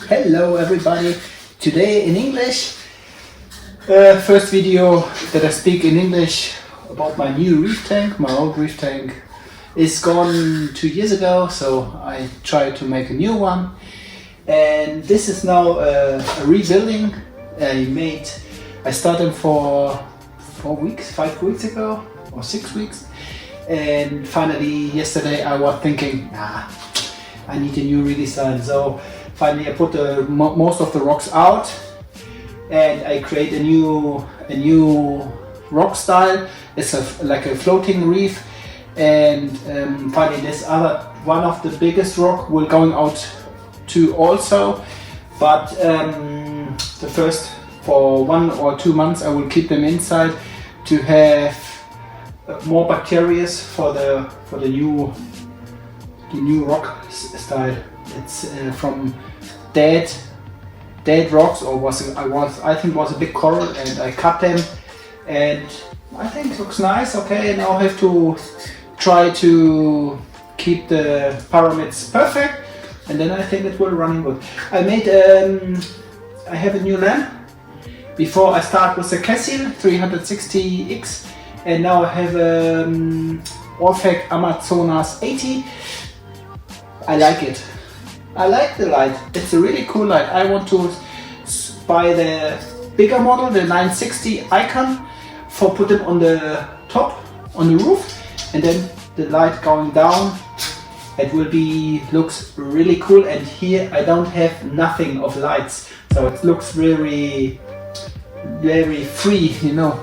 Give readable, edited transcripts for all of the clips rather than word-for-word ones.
Hello everybody, today in English. First video that I speak in English about my new reef tank. My old reef tank is gone 2 years ago, so I tried to make a new one. And this is now a rebuilding. I started for 5 weeks ago or 6 weeks. And finally yesterday I was thinking, I need a new redesign. So finally I put most of the rocks out and I create a new rock style. It's like a floating reef, and finally this other one of the biggest rock will going out too also, but the first for 1 or 2 months I will keep them inside to have more bacteria for the new rock style. It's from dead rocks, or I think was a big coral, and I cut them, and I think it looks nice. Okay, now I have to try to keep the pyramids perfect, and then I think it will run good. I have a new lamp. Before I start with the Cassil 360X, and now I have Orphec Amazonas 80. I like it. I like the light. It's a really cool light. I want to buy the bigger model, the 960 icon, for put them on the top, on the roof, and then the light going down. It will looks really cool. And here I don't have nothing of lights, so it looks very free, you know.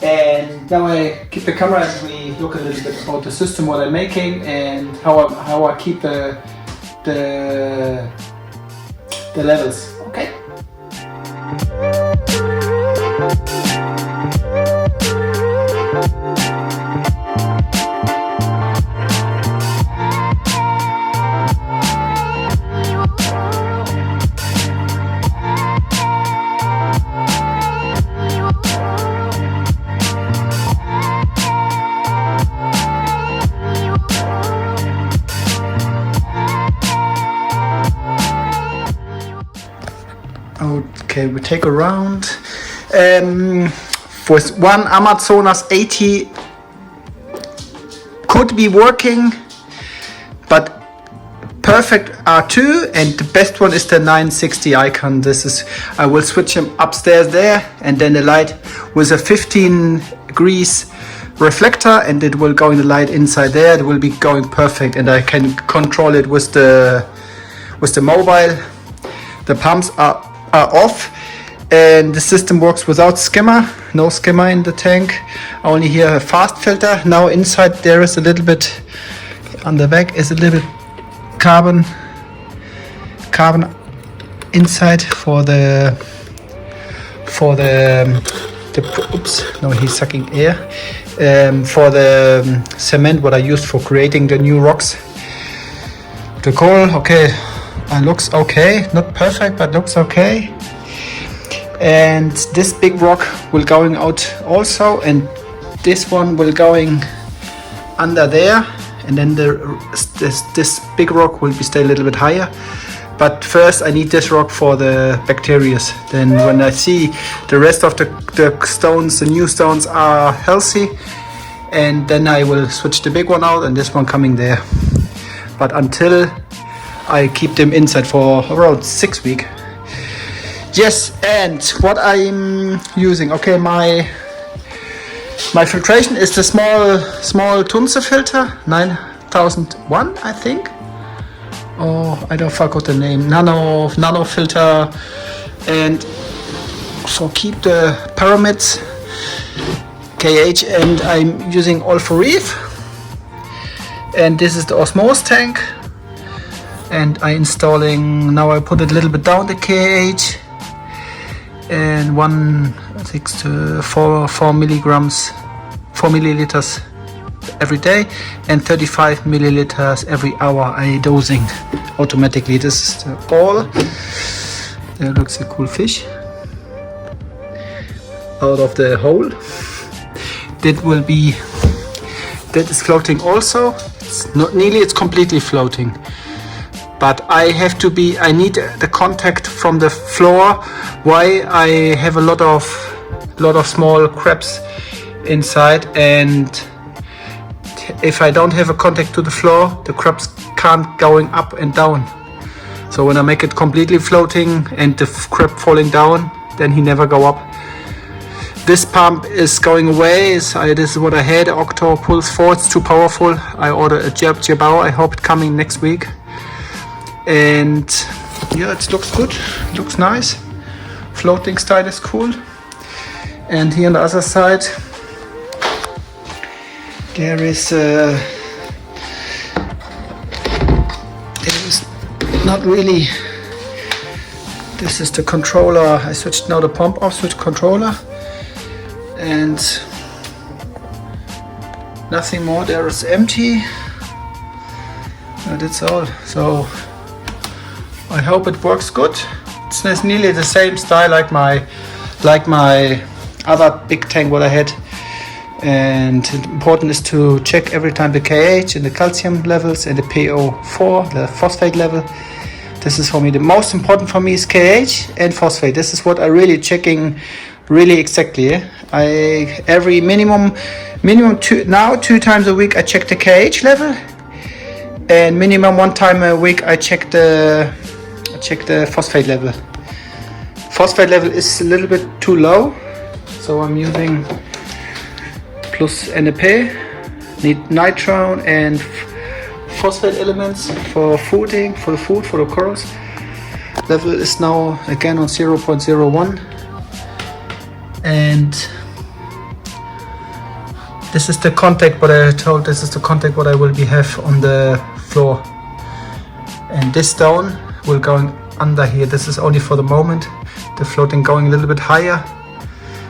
And now I keep the camera and we look a little bit about the system, what I'm making, and how I keep the levels. Okay. Okay, we take a round. For one Amazonas 80 could be working, but perfect R2, and the best one is the 960 icon. I will switch them upstairs there, and then the light with a 15 degrees reflector, and it will go in the light inside there. It will be going perfect, and I can control it with the mobile. The pumps are off, and the system works without skimmer. No skimmer in the tank, only here a fast filter. Now inside there is a little bit, on the back is a little bit carbon inside for the oops, no, he's sucking air, for the cement what I used for creating the new rocks. The coral, okay, looks okay, not perfect, but looks okay. And this big rock will going out also, and this one will going under there, and then this big rock will be stay a little bit higher. But first I need this rock for the bacteria. Then when I see the rest of the stones, the new stones are healthy, and then I will switch the big one out and this one coming there. But until I keep them inside for around 6 weeks. Yes, and what I'm using, okay, my filtration is the small Tunze filter, 9001, I think. Oh, I don't forgot the name. Nano filter, and for keep the pyramids KH, and I'm using all for reef. And this is the osmosis tank. And I installing, now I put it a little bit down the KH, and 4 milliliters every day, and 35 milliliters every hour I dosing automatically. This is the ball. There looks a cool fish out of the hole. That is floating also. It's not nearly, it's completely floating. but I need the contact from the floor. Why? I have a lot of small crabs inside, and if I don't have a contact to the floor, the crabs can't going up and down. So when I make it completely floating and the crab falling down, then he never go up. This pump is going away. This is what I had, Octo Pulse 4. It's too powerful. I ordered a Jabao. I hope it's coming next week. And yeah, it looks good. It looks nice. Floating style is cool. And here on the other side, there is not really. This is the controller. I switched now the pump off, switch controller. And nothing more. There is empty. That's all. So I hope it works good. It's nearly the same style like my other big tank what I had. And important is to check every time the KH and the calcium levels and the PO4, the phosphate level. This is for me the most important for me is KH and phosphate. This is what I really checking really exactly. Yeah? I every minimum 2 times a week I check the KH level, and minimum 1 time a week I check the phosphate level. Phosphate level is a little bit too low, so I'm using plus NP, need nitron and phosphate elements for fooding, for the corals. Level is now again on 0.01, and this is the contact what I told. This is the contact what I will have on the floor, and this stone will go under here. This is only for the moment. The floating going a little bit higher,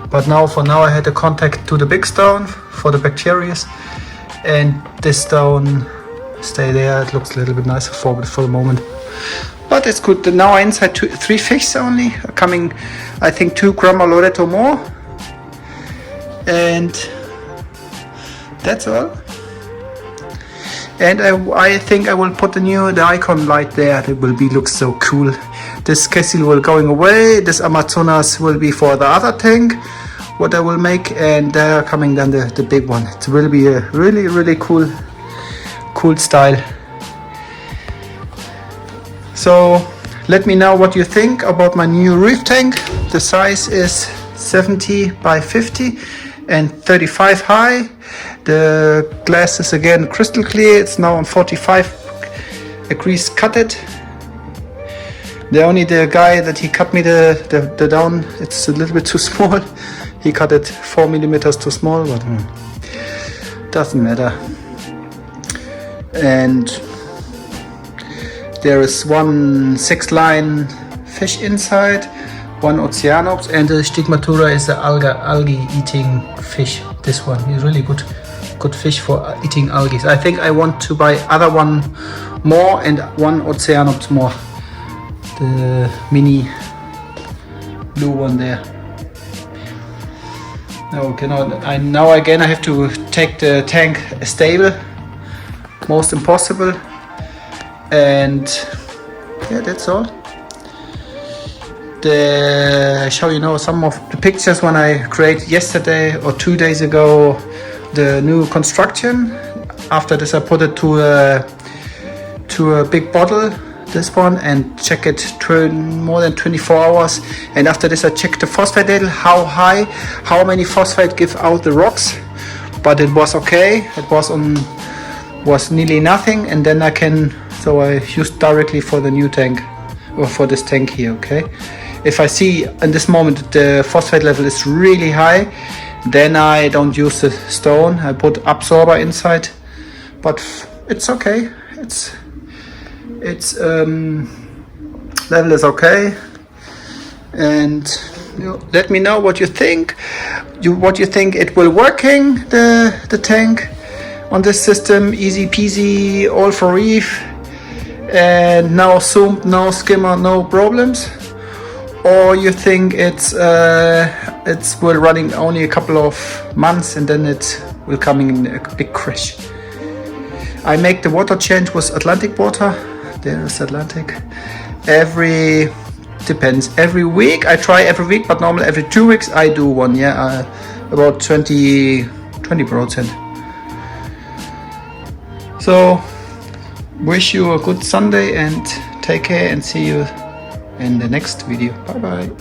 but for now I had the contact to the big stone for the bacteria, and this stone stay there. It looks a little bit nicer for the moment, but it's good. Now I inside 3 fish only coming. I think 2 gram or Loreto more, and that's all. And I think I will put the icon light there. It will looks so cool. This Kessil will going away. This Amazonas will be for the other tank what I will make, and there coming then the big one. It will be a really cool style. So let me know what you think about my new reef tank. The size is 70 by 50 and 35 high. The glass is again crystal clear. It's now on 45 degrees cutted. The guy that he cut me the down, it's a little bit too small. He cut it 4 millimeters too small, but doesn't matter. And there is 1 6-line fish inside, 1 Oceanops, and the Stigmatura is the algae eating fish. This one is really good fish for eating algae. I think I want to buy other one more and 1 Oceanops more. The mini blue one there. Okay, now again I have to take the tank stable, most impossible, and yeah, that's all. I show you now some of the pictures when I created yesterday or 2 days ago the new construction. After this I put it to a big bottle, this one, and check it more than 24 hours. And after this I checked the phosphate level, how many phosphate give out the rocks, but it was okay. It was nearly nothing, and then I used directly for the new tank, or for this tank here. Okay, if I see in this moment the phosphate level is really high, then I don't use the stone. I put absorber inside, but it's okay. It's level is okay, and let me know what you think. What you think it will working the tank on this system, easy peasy, all for reef, and no sump, no skimmer, no problems, or you think it's will running only a couple of months and then it will coming in a big crash. I make the water change with Atlantic water. there's Atlantic. Depends. Every week, I try every week, but normally every 2 weeks I do one, yeah, about 20%. So, wish you a good Sunday and take care and see you in the next video. Bye bye.